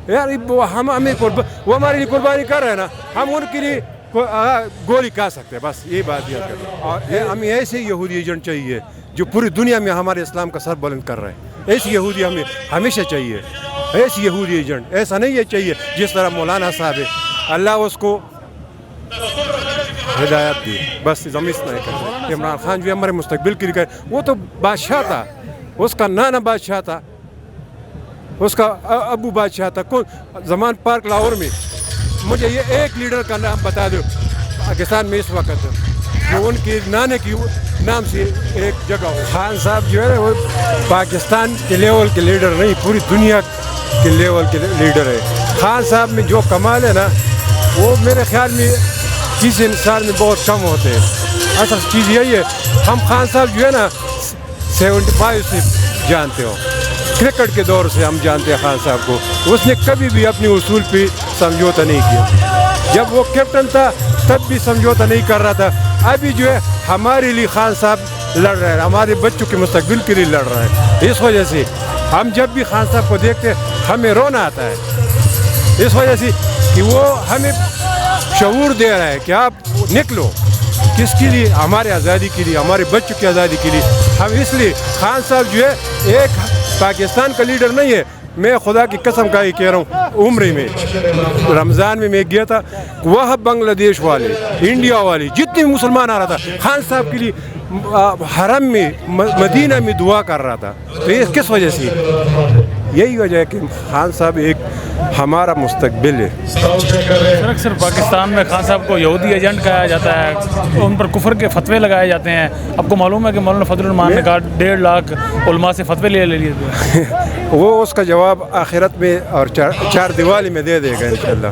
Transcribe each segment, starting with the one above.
یار وہ ہمارے لیے قربانی کر رہے ہیں نا, ہم ان کے لیے گولی کھا سکتے ہیں, بس یہی بات یاد کریں. اور ہمیں ایسے یہودی ایجنٹ چاہیے جو پوری دنیا میں ہمارے اسلام کا سر بلند کر رہے ہیں. ایسی یہودی ہمیں ہمیشہ چاہیے, ایسی یہودی ایجنٹ. ایسا نہیں ہے چاہیے جس طرح مولانا صاحب ہے, اللہ اس کو ہدایت دی, بس زمین نہیں کرتے. عمران خان جو ہمارے مستقبل کے لیے, وہ تو بادشاہ تھا, اس کا نانا بادشاہ تھا, اس کا ابو بادشاہ تھا. کون زمان پارک لاہور میں, مجھے یہ ایک لیڈر کا نام بتا دو پاکستان میں اس وقت جو ان کے نانے کی نام سے ایک جگہ ہو. خان صاحب جو ہے وہ پاکستان کے لیول کے لیڈر نہیں, پوری دنیا کے لیول کے لیڈر ہے. خان صاحب میں جو کمال ہے نا, وہ میرے خیال میں کسی انسان میں بہت کم ہوتے ہیں. اصل چیز یہی ہے, ہم خان صاحب جو ہے نا 75 سے جانتے ہو, کرکٹ کے دور سے ہم جانتے ہیں خان صاحب کو. اس نے کبھی بھی اپنی اصول پہ سمجھوتا نہیں کیا. جب وہ کیپٹن تھا تب بھی سمجھوتا نہیں کر رہا تھا. ابھی جو ہے ہمارے لیے خان صاحب لڑ رہے ہیں, ہمارے بچوں کے مستقبل کے لیے لڑ رہے ہیں. اس وجہ سے ہم جب بھی خان صاحب کو دیکھتے ہیں ہمیں رونا آتا ہے, اس وجہ سے کہ وہ ہمیں شعور دے رہا ہے کہ آپ نکلو. کس کے لیے؟ ہمارے آزادی کے لیے, ہمارے بچوں کی آزادی کے لیے. ہم اس لیے خان صاحب جو ہے ایک پاکستان کا لیڈر نہیں ہے. میں خدا کی قسم کا ہی کہہ رہا ہوں, عمرے میں رمضان میں گیا تھا, وہ بنگلہ دیش والے, انڈیا والے, جتنے مسلمان آ رہا تھا خان صاحب کے لیے حرم میں مدینہ میں دعا کر رہا تھا. تو یہ کس وجہ سے؟ یہی وجہ ہے کہ خان صاحب ایک ہمارا مستقبل ہے. اکثر پاکستان میں خان صاحب کو یہودی ایجنٹ کہا جاتا ہے, ان پر کفر کے فتوے لگائے جاتے ہیں. آپ کو معلوم ہے کہ مولانا فضل الرحمان نے کہا 1.5 لاکھ علماء سے فتوے لے لیے تھے. وہ اس کا جواب آخرت میں اور چار دیوالی میں دے دے گا انشاءاللہ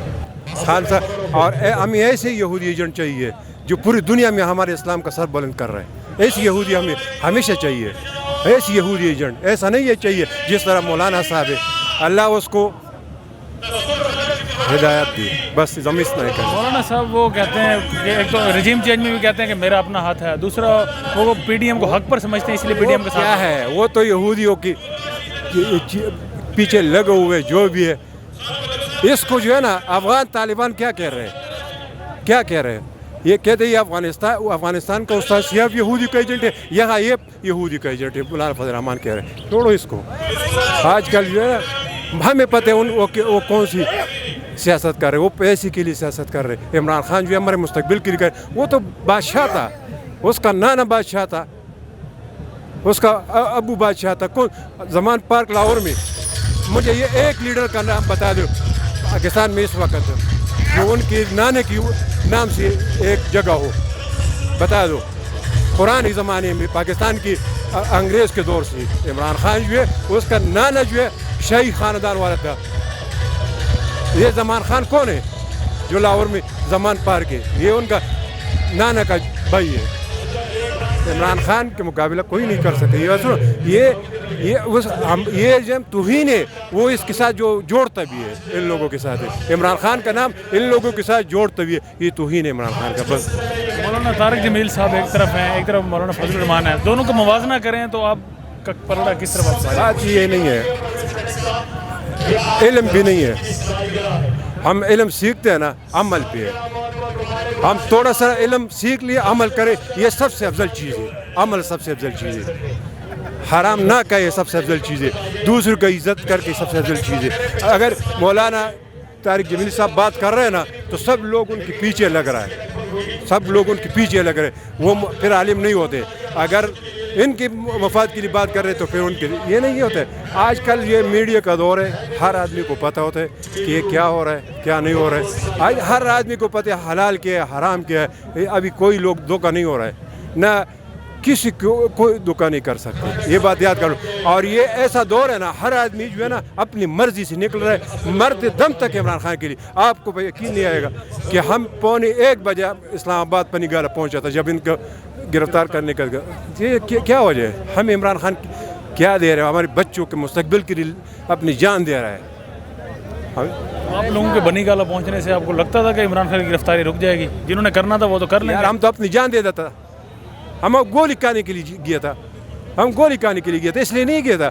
خان صاحب. اور ہمیں ایسے یہودی ایجنٹ چاہیے جو پوری دنیا میں ہمارے اسلام کا سر بلند کر رہے ہیں. ایسی یہودی ہمیں ہمیشہ چاہیے, ایسی یہودی ایجنٹ. ایسا نہیں ہے چاہیے جس طرح مولانا صاحب ہے, اللہ اس کو ہدایت دی, بس زمین نہیں کرتے. مولانا صاحب وہ کہتے ہیں کہ ایک تو رجیم چینج میں بھی کہتے ہیں کہ میرا اپنا ہاتھ ہے, دوسرا وہ پی ڈی ایم کو حق پر سمجھتے ہیں, اس لیے پی ڈی ایم کے ساتھ کیا ہے, وہ تو یہودیوں کی پیچھے لگے ہوئے جو بھی ہے. اس کو جو ہے نا افغان طالبان کیا کہہ رہے ہیں, کیا کہہ رہے ہیں؟ یہ کہتے ہیں افغانستان کا استاد صرف یہودی کا ایجنٹ ہے, یہاں یہ یہودی کا ایجنٹ ہے. مولانا فضل الرحمان کہہ رہے ہیں چھوڑو اس کو. آج کل جو ہے ہمیں پتہ ہے وہ کون سی سیاست کر رہے, وہ پیسے کے لیے سیاست کر رہے. عمران خان جو ہے ہمارے مستقبل کے لیے کر رہے, وہ تو بادشاہ تھا, اس کا نانا بادشاہ تھا, اس کا ابو بادشاہ تھا. کون زمان پارک لاہور میں, مجھے یہ ایک لیڈر کا نام بتا دو پاکستان میں اس وقت جو ان کے نانے کی نام سے ایک جگہ ہو, بتا دو. پرانے زمانے میں پاکستان کی انگریز کے دور سے عمران خان جو ہے اس کا نانا جو ہے شاہی خاندان والا تھا. یہ زمان خان کون ہے جو لاہور میں زمان پارک ہے, یہ ان کا نانا کا بھائی ہے. عمران خان کے مقابلہ کوئی نہیں کر سکے. یہ جب توہین ہے وہ اس کے ساتھ جو جوڑتا بھی ہے, ان لوگوں کے ساتھ ہے. عمران خان کا نام ان لوگوں کے ساتھ جوڑتا بھی ہے, یہ توہین ہے عمران خان کا. بس مولانا طارق جمیل صاحب ایک طرف ہیں, ایک طرف مولانا فضل الرحمان ہے, دونوں کو موازنہ کریں تو آپ کا پلڑا کس طرف آپ؟ بات یہ نہیں ہے, علم بھی نہیں ہے. ہم علم سیکھتے ہیں نا عمل پہ ہے. ہم تھوڑا سا علم سیکھ لیے, عمل کرے, یہ سب سے افضل چیز ہے. عمل سب سے افضل چیز ہے. حرام نہ کہے سب سے افضل چیز ہے. دوسروں کی عزت کر کے سب سے افضل چیز ہے. اگر مولانا طارق جمیل صاحب بات کر رہے ہیں نا تو سب لوگ ان کے پیچھے لگ رہا ہے, سب لوگ ان کے پیچھے لگ رہے ہیں, وہ پھر عالم نہیں ہوتے. اگر ان کے مفاد کے لیے بات کر رہے تو پھر ان کے یہ نہیں ہوتا ہے. آج کل یہ میڈیا کا دور ہے, ہر آدمی کو پتہ ہوتا ہے کہ یہ کیا ہو رہا ہے کیا نہیں ہو رہا ہے. آج ہر آدمی کو پتہ ہے حلال کیا ہے حرام کیا ہے. ابھی کوئی لوگ دھوکہ نہیں ہو رہا ہے, نہ کسی کو کوئی دھوکہ نہیں کر سکتے, یہ بات یاد کرو. اور یہ ایسا دور ہے نا, ہر آدمی جو ہے نا اپنی مرضی سے نکل رہا ہے, مرتے دم تک عمران خان کے لیے. آپ کو یقین نہیں آئے گا کہ ہم 1:15 بجے اسلام آباد پنی گالا پہنچا تھا جب ان کو گرفتار کرنے کا. یہ کیا وجہ ہے؟ ہم عمران خان کیا دے رہے ہیں؟ ہمارے بچوں کے مستقبل کے لیے اپنی جان دے رہا ہے. آپ لوگوں کے بنی گالا پہنچنے سے آپ کو لگتا تھا کہ عمران خان کی گرفتاری رک جائے گی؟ جنہوں نے کرنا تھا وہ تو کر لیں گے. ہم تو اپنی جان دے دیتا, ہم گولی کھانے کے لیے گیا تھا, ہم گولی کھانے کے لیے گیا تھا, اس لیے نہیں گیا تھا